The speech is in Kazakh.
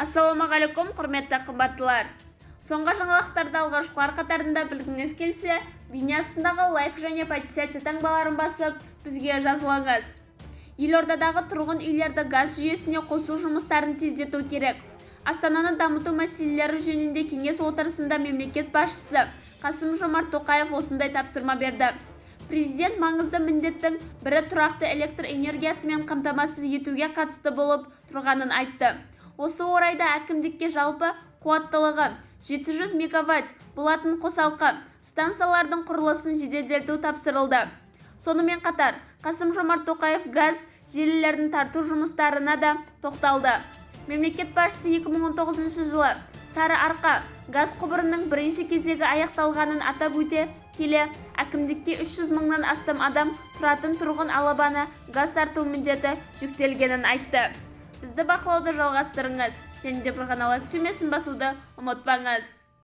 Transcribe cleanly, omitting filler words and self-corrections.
Ассалаумағалейкум, құрметті қымбаттылар. Соңғы жаңалықтарды алғашқылар қатарында білгіңіз келсе, бейне астындағы лайк және подписаться таңбаларын басып, бізге жазылыңыз. Елордадағы тұрғын үйлерді газ жүйесіне қосу жұмыстарын тездету керек. Астананы дамыту мәселелері жөнінде кеңес отырысында мемлекет басшысы Қасым-Жомарт Тоқаев осындай тапсырма берді. Президент маңызды міндеттің бірі тұрақты электр энергиясымен қамтамасыз етуге қатысты болып тұрғанын айтты. Осы орайда әкімдікке жалпы қуаттылығы 700 мегаватт болатын қосалқы станциялардың құрылысын жеделдету тапсырылды. Сонымен қатар, Қасым-Жомарт Тоқаев газ желілерін тарту жұмыстарына да тоқталды. Мемлекет басшысы 2019 жылы Сары-Арқа газ құбырының бірінші кезегі аяқталғанын атап өте келе, әкімдікке 300 мыңнан астам адам тұратын тұрғын алабаны газ тарту міндеті жүктелгенін айтты. Бізді бақылауды жалғастырыңыз. Және де бір ғана лайк түймесін басуды ұмытпаңыз.